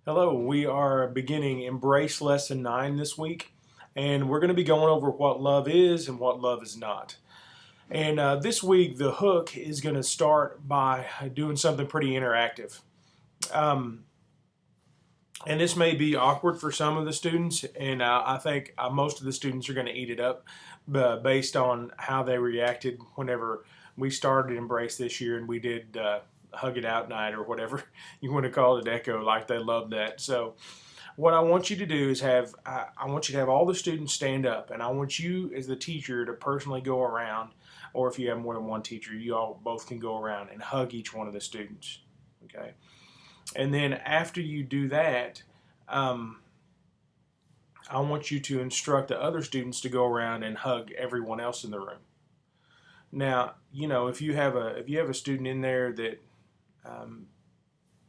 Hello, we are beginning Embrace Lesson 9 this week, and we're going to be going over what love is and what love is not. And this week, the hook is going to start by doing something pretty interactive. Um, and this may be awkward for some of the students, and I think most of the students are going to eat it up based on how they reacted whenever we started Embrace this year and we did Hug It Out Night or whatever you want to call it, Echo, like they loved that. So what I want you to do is I want you to have all the students stand up, and I want you as the teacher to personally go around, or if you have more than one teacher, you all both can go around and hug each one of the students. Okay, and then after you do that, um, I want you to instruct the other students to go around and hug everyone else in the room. Now, if you have a student in there that um,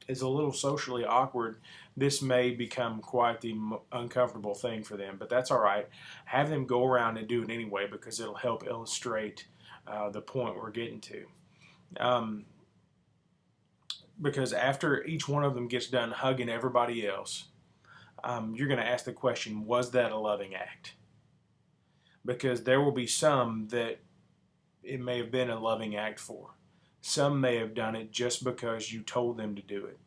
is a little socially awkward, this may become quite the uncomfortable thing for them. But that's all right. Have them go around and do it anyway because it'll help illustrate the point we're getting to. Um, because after each one of them gets done hugging everybody else, you're going to ask the question, was that a loving act? Because there will be some that it may have been a loving act for. Some may have done it just because you told them to do it,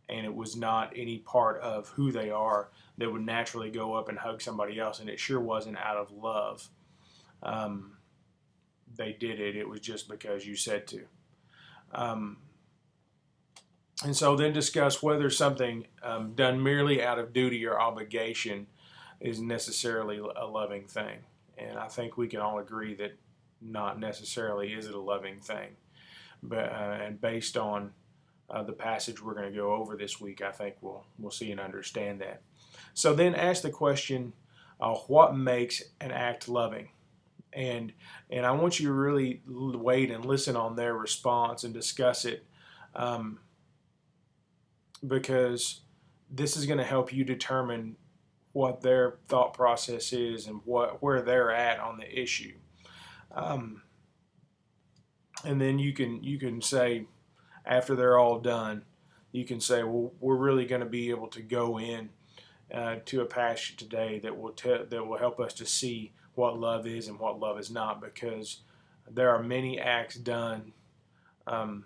and it was not any part of who they are that would naturally go up and hug somebody else, and it sure wasn't out of love. Um, they did it. It was just because you said to. Um, and so then discuss whether something done merely out of duty or obligation is necessarily a loving thing. And I think we can all agree that not necessarily is it a loving thing. But and based on the passage we're going to go over this week, I think we'll see and understand that. So then ask the question, what makes an act loving? And I want you to really wait and listen on their response and discuss it, um, because this is going to help you determine what their thought process is and where they're at on the issue. Um, and then you can say, after they're all done, you can say, well, we're really going to be able to go in to a passage today that will help us to see what love is and what love is not, because there are many acts done um,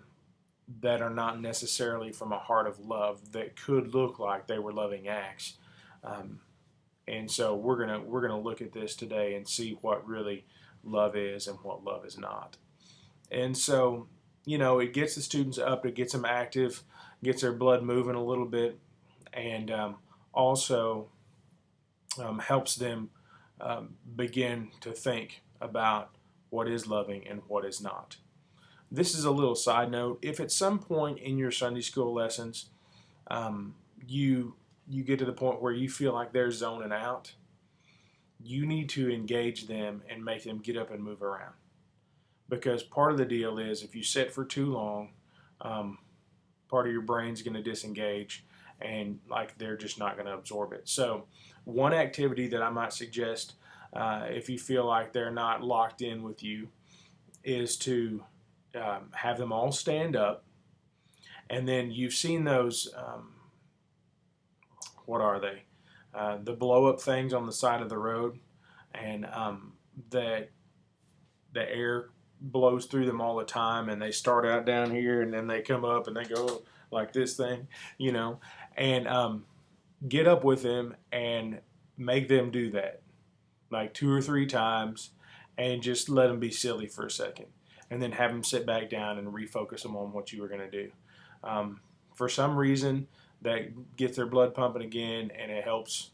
that are not necessarily from a heart of love that could look like they were loving acts. Um, and so we're gonna look at this today and see what really love is and what love is not. And so, it gets the students up, it gets them active, gets their blood moving a little bit, and also helps them begin to think about what is loving and what is not. This is a little side note. If at some point in your Sunday school lessons um, you get to the point where you feel like they're zoning out, you need to engage them and make them get up and move around. Because part of the deal is if you sit for too long, um, part of your brain's going to disengage and like they're just not going to absorb it. So, one activity that I might suggest if you feel like they're not locked in with you is to have them all stand up, and then you've seen those. What are they? The blow up things on the side of the road, and that the air blows through them all the time, and they start out down here and then they come up and they go like this thing, you know, and get up with them and make them do that like 2 or 3 times, and just let them be silly for a second, and then have them sit back down and refocus them on what you were going to do. Um, for some reason, that gets their blood pumping again, and it helps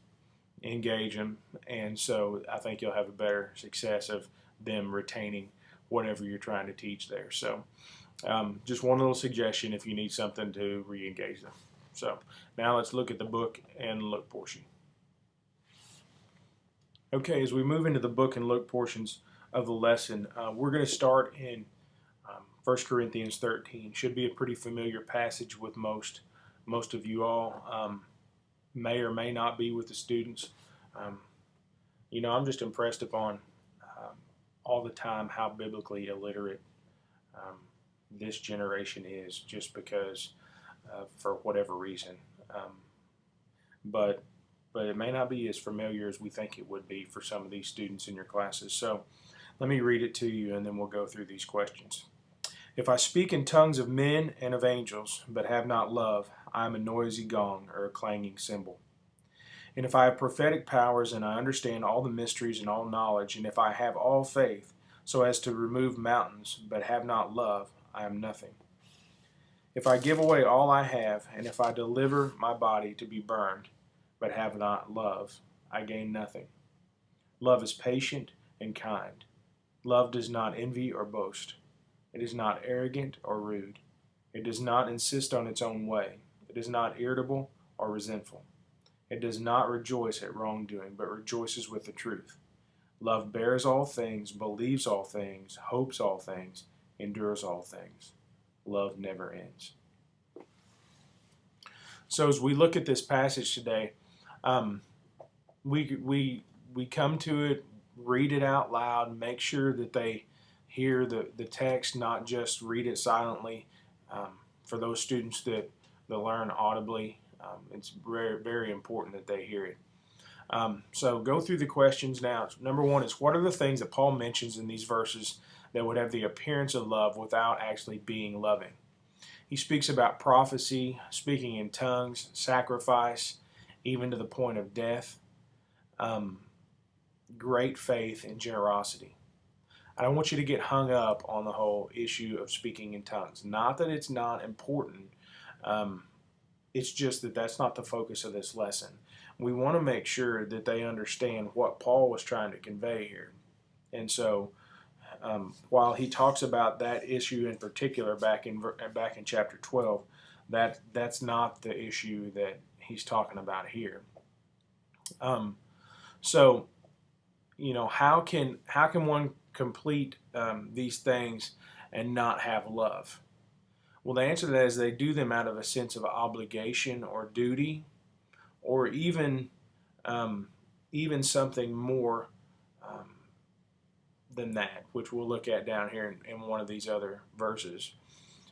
engage them. And so I think you'll have a better success of them retaining whatever you're trying to teach there. So just one little suggestion if you need something to re-engage them. So now let's look at the book and look portion. Okay, as we move into the book and look portions of the lesson, we're going to start in 1 Corinthians 13. Should be a pretty familiar passage with most of you all. May or may not be with the students. Um, I'm just impressed upon um, all the time how biblically illiterate um, this generation is, just because, for whatever reason. Um, but it may not be as familiar as we think it would be for some of these students in your classes. So let me read it to you, and then we'll go through these questions. If I speak in tongues of men and of angels, but have not love, I am a noisy gong or a clanging cymbal. And if I have prophetic powers, and I understand all the mysteries and all knowledge, and if I have all faith, so as to remove mountains, but have not love, I am nothing. If I give away all I have, and if I deliver my body to be burned, but have not love, I gain nothing. Love is patient and kind. Love does not envy or boast. It is not arrogant or rude. It does not insist on its own way. It is not irritable or resentful. It does not rejoice at wrongdoing, but rejoices with the truth. Love bears all things, believes all things, hopes all things, endures all things. Love never ends. So as we look at this passage today, um, we come to it, read it out loud, make sure that they hear the text, not just read it silently. For those students that learn audibly, it's very, very important that they hear it. So go through the questions now. Number one is, what are the things that Paul mentions in these verses that would have the appearance of love without actually being loving? He speaks about prophecy, speaking in tongues, sacrifice, even to the point of death, um, great faith, and generosity. I don't want you to get hung up on the whole issue of speaking in tongues. Not that it's not important. Um, it's just that that's not the focus of this lesson. We want to make sure that they understand what Paul was trying to convey here. And so, while he talks about that issue in particular back in chapter 12, that's not the issue that he's talking about here. So, how can one complete these things and not have love? Well, the answer to that is they do them out of a sense of obligation or duty, or um, even something more um, than that, which we'll look at down here in one of these other verses.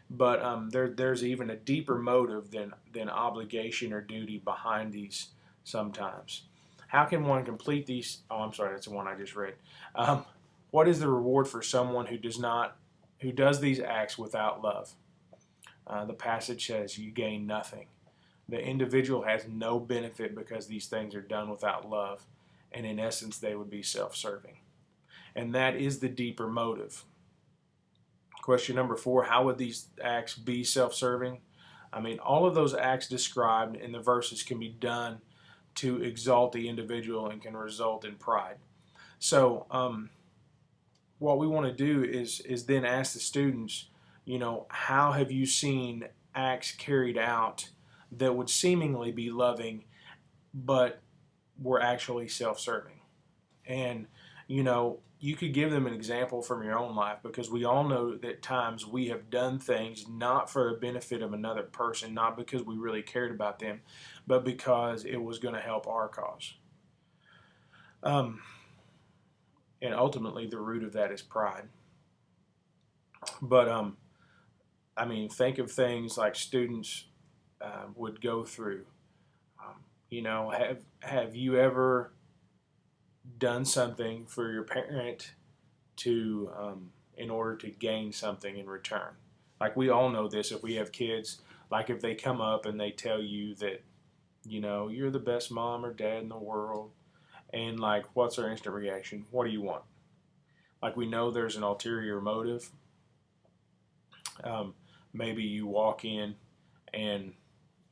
But there's even a deeper motive than obligation or duty behind these sometimes. How can one complete these? Oh, I'm sorry, that's the one I just read. Um, what is the reward for someone who does these acts without love? The passage says you gain nothing. The individual has no benefit because these things are done without love, and in essence, they would be self-serving. And that is the deeper motive. Question number 4, how would these acts be self-serving? I mean, all of those acts described in the verses can be done to exalt the individual and can result in pride. So, what we want to do is then ask the students, how have you seen acts carried out that would seemingly be loving, but were actually self-serving? And you could give them an example from your own life, because we all know that times we have done things not for the benefit of another person, not because we really cared about them, but because it was going to help our cause. And ultimately, the root of that is pride. But I mean, think of things like students would go through. Have you ever done something for your parent to in order to gain something in return? Like, we all know this if we have kids. Like, if they come up and they tell you that you're the best mom or dad in the world, and like, what's our instant reaction? What do you want? Like, we know there's an ulterior motive. Maybe you walk in and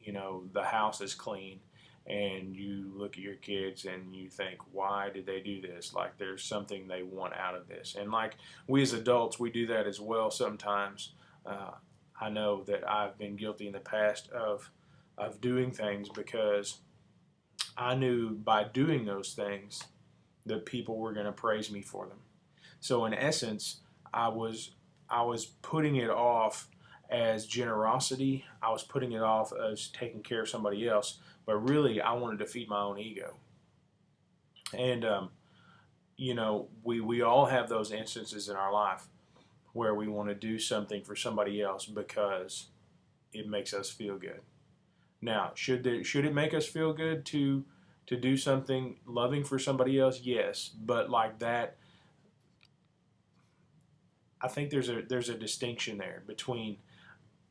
the house is clean, and you look at your kids and you think, why did they do this? Like, there's something they want out of this. And like, we as adults, we do that as well sometimes. I know that I've been guilty in the past of doing things because I knew by doing those things that people were going to praise me for them. So in essence, I was putting it off as generosity. I was putting it off as taking care of somebody else, but really I wanted to feed my own ego. And we all have those instances in our life where we want to do something for somebody else because it makes us feel good. Now, should it make us feel good to do something loving for somebody else? Yes, but like that, I think there's a distinction there between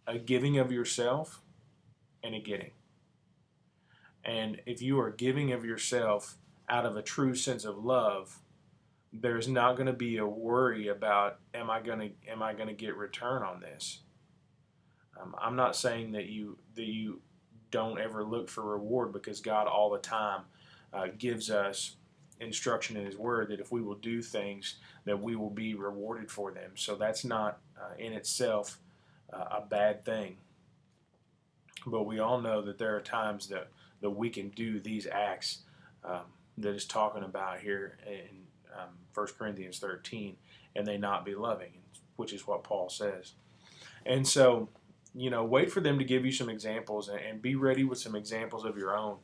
a giving of yourself and a getting. And if you are giving of yourself out of a true sense of love, there's not going to be a worry about am I going to get return on this. I'm not saying that you don't ever look for reward, because God all the time gives us instruction in His Word that if we will do things, that we will be rewarded for them. So that's not in itself a bad thing. But we all know that there are times that we can do these acts um, that is talking about here in 1 Corinthians 13, and they not be loving, which is what Paul says. And so, wait for them to give you some examples, and be ready with some examples of your own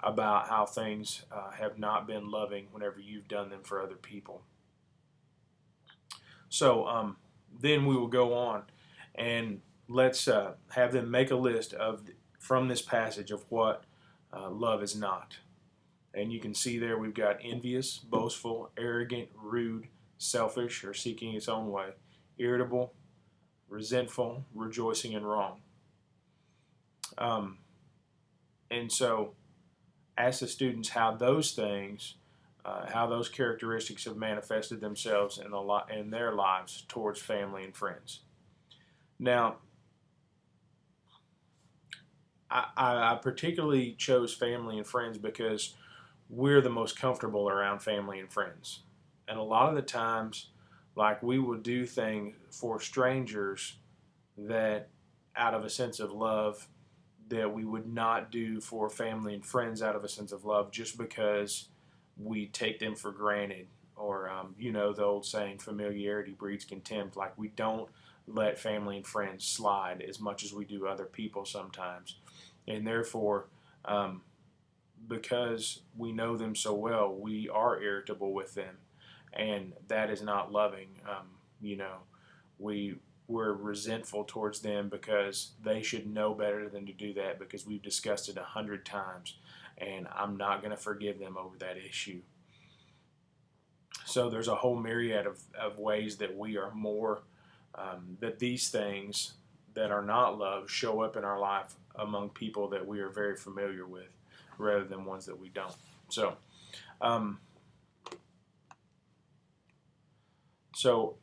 about how things have not been loving whenever you've done them for other people. So then we will go on, and let's have them make a list from this passage of what love is not. And you can see there we've got envious, boastful, arrogant, rude, selfish, or seeking its own way, irritable, resentful, rejoicing in wrong. Um, and so ask the students how those things, how those characteristics have manifested themselves in their lives towards family and friends. Now, I particularly chose family and friends because we're the most comfortable around family and friends. And a lot of the times, like, we will do things for strangers that out of a sense of love that we would not do for family and friends out of a sense of love, just because we take them for granted. Or, the old saying, familiarity breeds contempt. Like, we don't let family and friends slide as much as we do other people sometimes. And therefore, because we know them so well, we are irritable with them. And that is not loving. We're resentful towards them because they should know better than to do that, because we've discussed it 100 times, and I'm not going to forgive them over that issue. So there's a whole myriad of ways that we are more, that these things that are not love show up in our life among people that we are very familiar with, rather than ones that we don't. So, um, so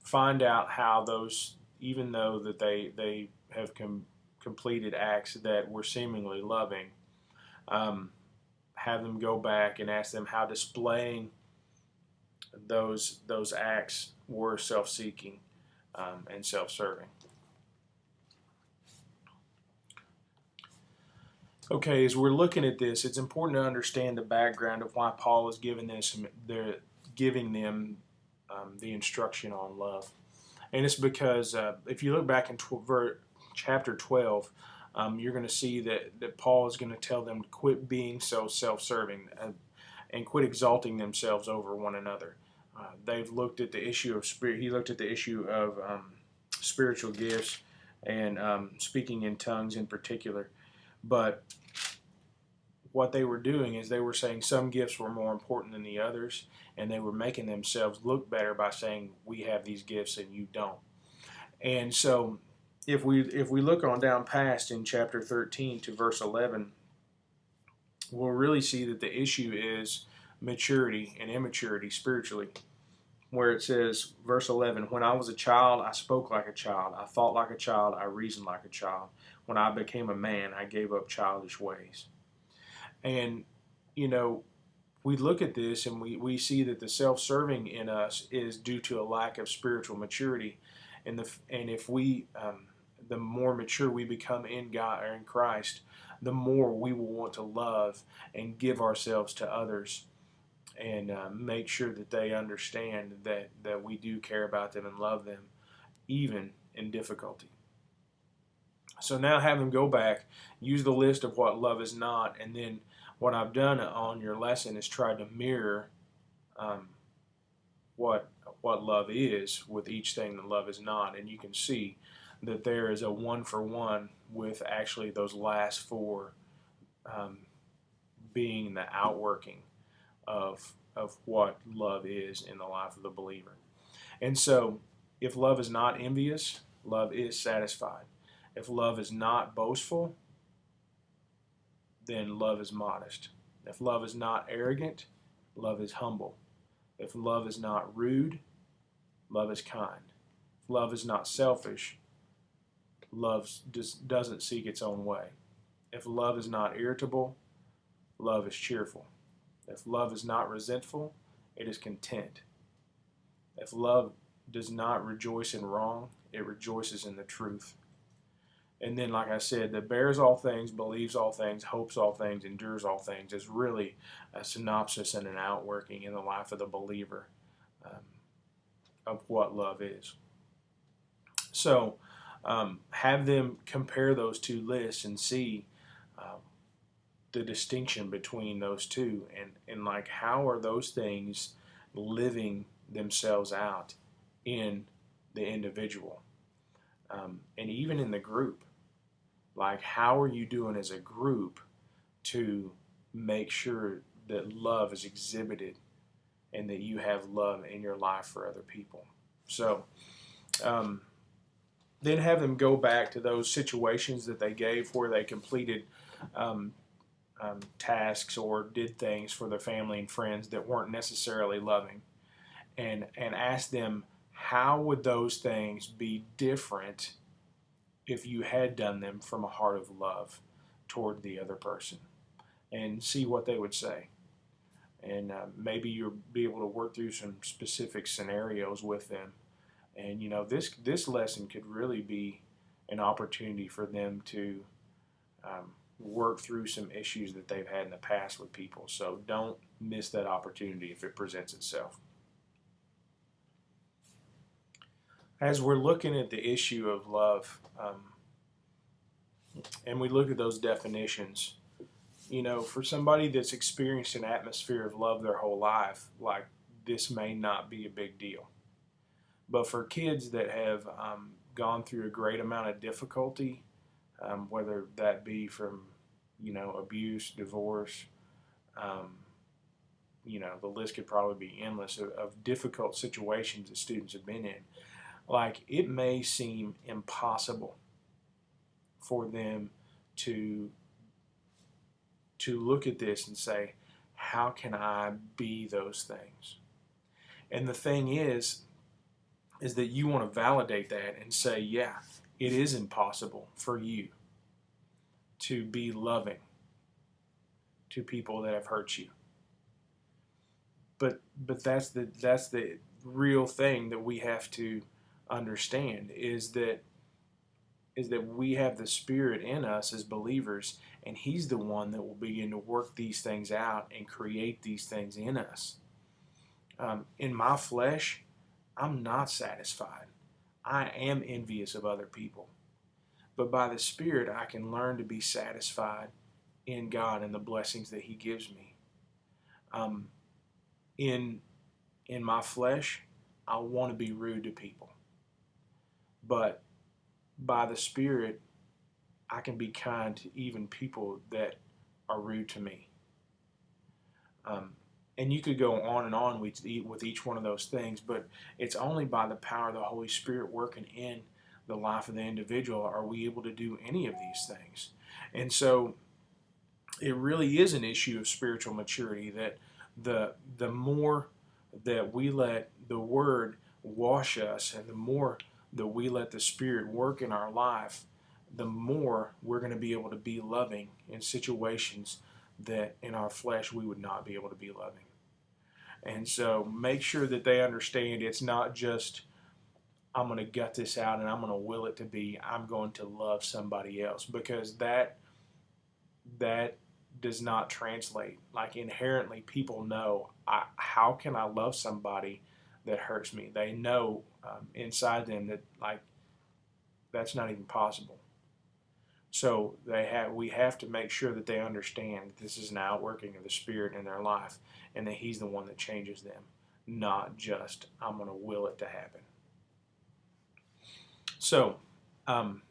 find out how those, even though that they have completed acts that were seemingly loving, have them go back and ask them how displaying those acts were self-seeking and self-serving. Okay, as we're looking at this, it's important to understand the background of why Paul is giving them the instruction on love. And it's because if you look back in chapter 12, you're going to see that Paul is going to tell them to quit being so self-serving and quit exalting themselves over one another. They've looked at the issue of spirit. He looked at the issue of spiritual gifts and speaking in tongues in particular. But what they were doing is they were saying some gifts were more important than the others, and they were making themselves look better by saying, we have these gifts and you don't. And so if we look on down past in chapter 13 to verse 11, we'll really see that the issue is maturity and immaturity spiritually, where it says, verse 11, when I was a child, I spoke like a child, I thought like a child, I reasoned like a child. When I became a man, I gave up childish ways. And, we look at this and we see that the self-serving in us is due to a lack of spiritual maturity. And if we, the more mature we become in God or in Christ, the more we will want to love and give ourselves to others, and make sure that they understand that we do care about them and love them, even in difficulty. So now have them go back, use the list of what love is not, and then what I've done on your lesson is try to mirror um, what love is with each thing that love is not, and you can see that there is a one-for-one with actually those last four um, being the outworking of what love is in the life of the believer. And so, if love is not envious, love is satisfied. If love is not boastful, then love is modest. If love is not arrogant, love is humble. If love is not rude, love is kind. If love is not selfish, love doesn't seek its own way. If love is not irritable, love is cheerful. If love is not resentful, it is content. If love does not rejoice in wrong, it rejoices in the truth. And then, like I said, that bears all things, believes all things, hopes all things, endures all things is really a synopsis and an outworking in the life of the believer um, of what love is. So, have them compare those two lists and see um, the distinction between those two, and like how are those things living themselves out in the individual, and even in the group. Like, how are you doing as a group to make sure that love is exhibited and that you have love in your life for other people? So, um, then have them go back to those situations that they gave where they completed um, tasks or did things for their family and friends that weren't necessarily loving, and ask them, how would those things be different if you had done them from a heart of love toward the other person, and see what they would say. And maybe you'll be able to work through some specific scenarios with them. And this lesson could really be an opportunity for them to work through some issues that they've had in the past with people. So don't miss that opportunity if it presents itself. As we're looking at the issue of love, and we look at those definitions, for somebody that's experienced an atmosphere of love their whole life, like, this may not be a big deal. But for kids that have gone through a great amount of difficulty, whether that be from, abuse, divorce, um, the list could probably be endless of difficult situations that students have been in. Like, it may seem impossible for them to look at this and say, how can I be those things? And the thing is that you want to validate that and say, yeah, it is impossible for you to be loving to people that have hurt you. But that's the real thing that we have to understand, is that we have the Spirit in us as believers, and He's the one that will begin to work these things out and create these things in us. In my flesh, I'm not satisfied. I am envious of other people. But by the Spirit, I can learn to be satisfied in God and the blessings that He gives me. In my flesh, I want to be rude to people. But by the Spirit, I can be kind to even people that are rude to me. And you could go on and on with each one of those things, but it's only by the power of the Holy Spirit working in the life of the individual are we able to do any of these things. And so it really is an issue of spiritual maturity, that the more that we let the Word wash us, and the more that we let the Spirit work in our life, the more we're going to be able to be loving in situations that in our flesh we would not be able to be loving. And so make sure that they understand it's not just, I'm going to gut this out and I'm going to will it to be, I'm going to love somebody else, because that does not translate. Like, inherently, people know, how can I love somebody that hurts me? They know inside them that, like, that's not even possible. So we have to make sure that they understand that this is an outworking of the Spirit in their life, and that He's the one that changes them, not just, I'm going to will it to happen. So Um,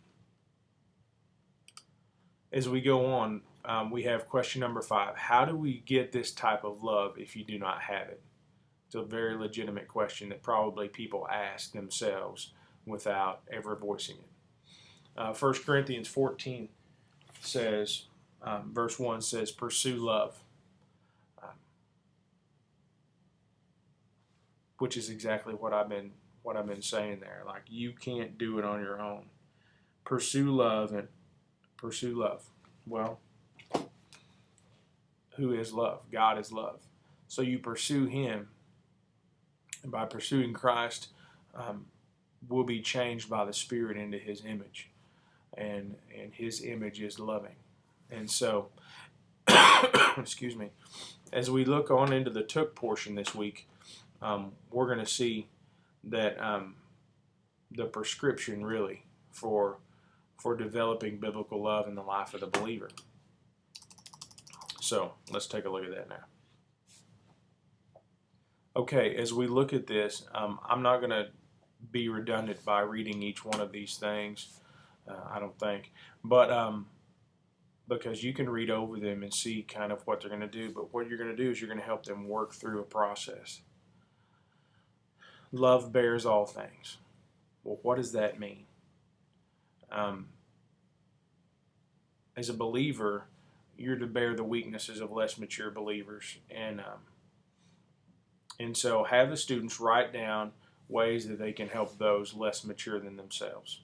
as we go on, we have question number 5. How do we get this type of love if you do not have it? It's a very legitimate question that probably people ask themselves without ever voicing it. 1 Corinthians 14 says, verse 1 says, pursue love, which is exactly what I've been saying there. Like, you can't do it on your own. Pursue love and pursue love. Well, who is love? God is love. So you pursue Him, and by pursuing Christ, um, we'll be changed by the Spirit into His image, and His image is loving. And so, excuse me, as we look on into the took portion this week, we're going to see that the prescription really for developing biblical love in the life of the believer. So let's take a look at that now. Okay, as we look at this, I'm not going to be redundant by reading each one of these things, I don't think, but because you can read over them and see kind of what they're going to do, but what you're going to do is you're going to help them work through a process. Love bears all things. Well, what does that mean? As a believer, you're to bear the weaknesses of less mature believers, and so have the students write down ways that they can help those less mature than themselves.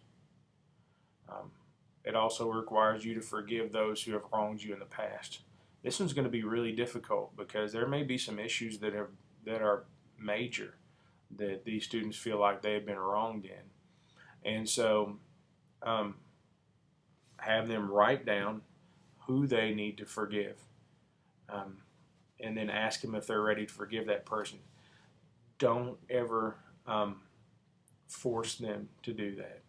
It also requires you to forgive those who have wronged you in the past. This one's going to be really difficult because there may be some issues that are major that these students feel like they have been wronged in, and so have them write down who they need to forgive, and then ask them if they're ready to forgive that person. Don't ever force them to do that,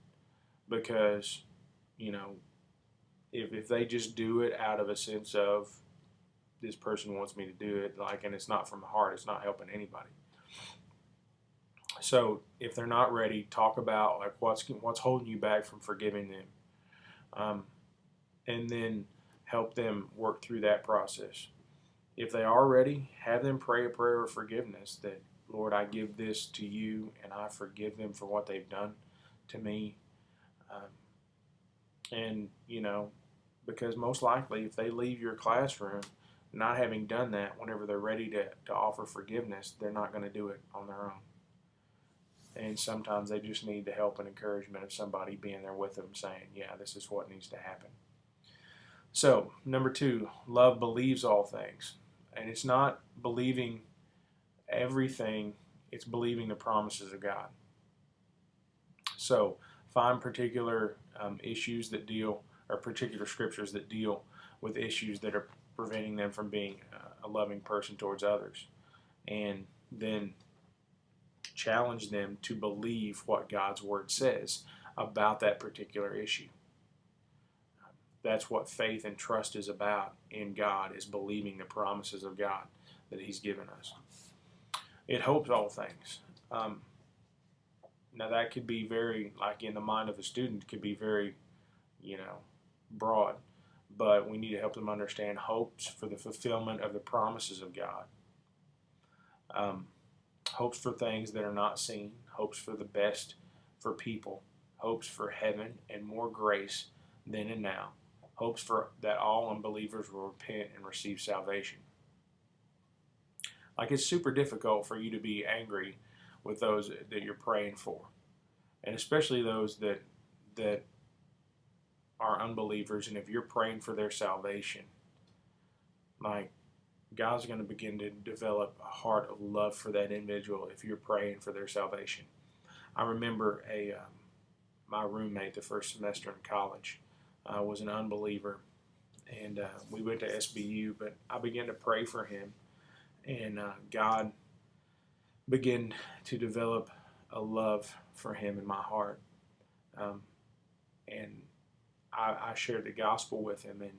because if they just do it out of a sense of this person wants me to do it, and it's not from the heart, it's not helping anybody. So if they're not ready, talk about what's holding you back from forgiving them, and then help them work through that process. If they are ready, have them pray a prayer of forgiveness that, Lord, I give this to you and I forgive them for what they've done to me. And, because most likely if they leave your classroom not having done that, whenever they're ready to offer forgiveness, they're not going to do it on their own. And sometimes they just need the help and encouragement of somebody being there with them saying, yeah, this is what needs to happen. So, number 2, love believes all things. And it's not believing everything, it's believing the promises of God. So, find particular issues that deal, or particular scriptures that deal with issues that are preventing them from being a loving person towards others. And then challenge them to believe what God's Word says about that particular issue. That's what faith and trust is about in God, is believing the promises of God that He's given us. It hopes all things. Now that could be very, in the mind of a student, could be very, broad. But we need to help them understand hopes for the fulfillment of the promises of God. Hopes for things that are not seen. Hopes for the best for people. Hopes for heaven and more grace then and now. Hopes for that all unbelievers will repent and receive salvation. It's super difficult for you to be angry with those that you're praying for, and especially those that are unbelievers. And if you're praying for their salvation, God's going to begin to develop a heart of love for that individual if you're praying for their salvation. I remember my roommate the first semester in college was an unbeliever, and we went to SBU, but I began to pray for him, and God began to develop a love for him in my heart, and I shared the gospel with him, and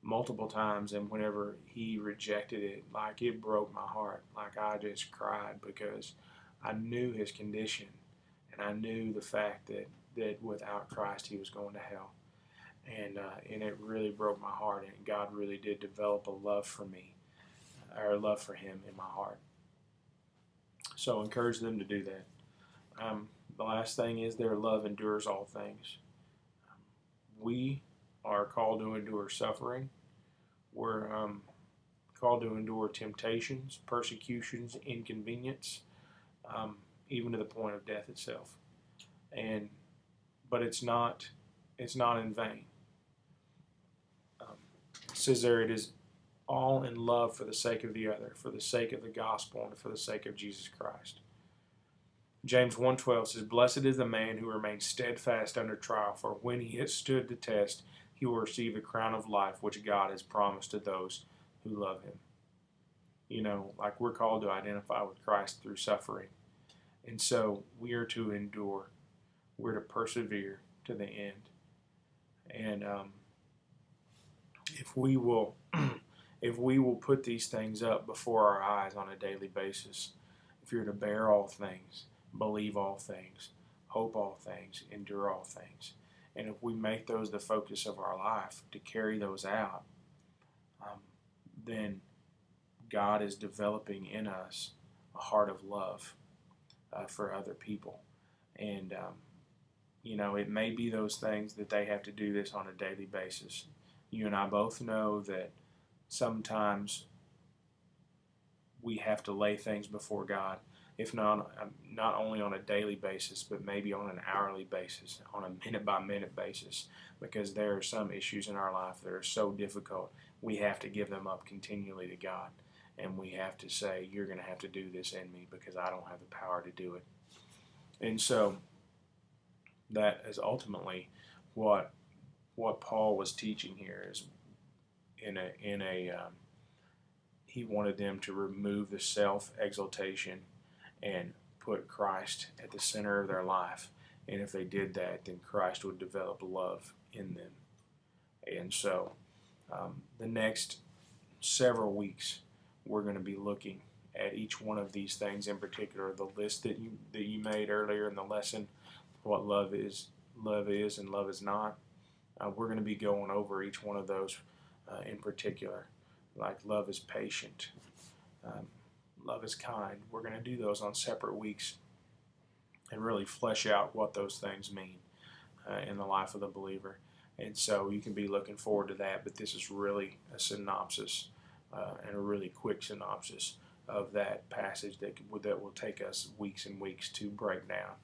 multiple times, and whenever he rejected it, it broke my heart. I just cried because I knew his condition, and I knew the fact that that without Christ he was going to hell. And it really broke my heart, and God really did develop a love for me, or a love for him in my heart. So encourage them to do that. The last thing is their love endures all things. We are called to endure suffering. We're called to endure temptations, persecutions, inconvenience, even to the point of death itself. But it's not in vain. It says there, it is all in love for the sake of the other, for the sake of the gospel, and for the sake of Jesus Christ. James 1:12 says, "Blessed is the man who remains steadfast under trial, for when he has stood the test, he will receive the crown of life which God has promised to those who love him." You know, like we're called to identify with Christ through suffering. And so we are to endure. We're to persevere to the end. And if we will if we will put these things up before our eyes on a daily basis, if you're to bear all things, believe all things, hope all things, endure all things, and if we make those the focus of our life to carry those out, then God is developing in us a heart of love for other people. And you know, it may be those things that they have to do this on a daily basis. You and I both know that sometimes we have to lay things before God, if not only on a daily basis, but maybe on an hourly basis, on a minute-by-minute basis, because there are some issues in our life that are so difficult, we have to give them up continually to God, and we have to say, you're going to have to do this in me because I don't have the power to do it. And so that is ultimately what Paul was teaching here, is he wanted them to remove the self-exaltation and put Christ at the center of their life. And if they did that, then Christ would develop love in them. And so the next several weeks, we're going to be looking at each one of these things in particular. The list that you made earlier in the lesson, what love is and love is not. We're going to be going over each one of those in particular. Like love is patient, love is kind. We're going to do those on separate weeks and really flesh out what those things mean in the life of the believer. And so you can be looking forward to that, but this is really a synopsis and a really quick synopsis of that passage that will take us weeks and weeks to break down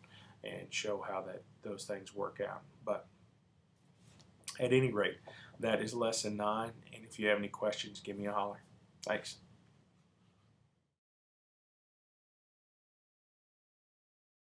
and show how those things work out. But at any rate, that is lesson 9, and if you have any questions, give me a holler. Thanks.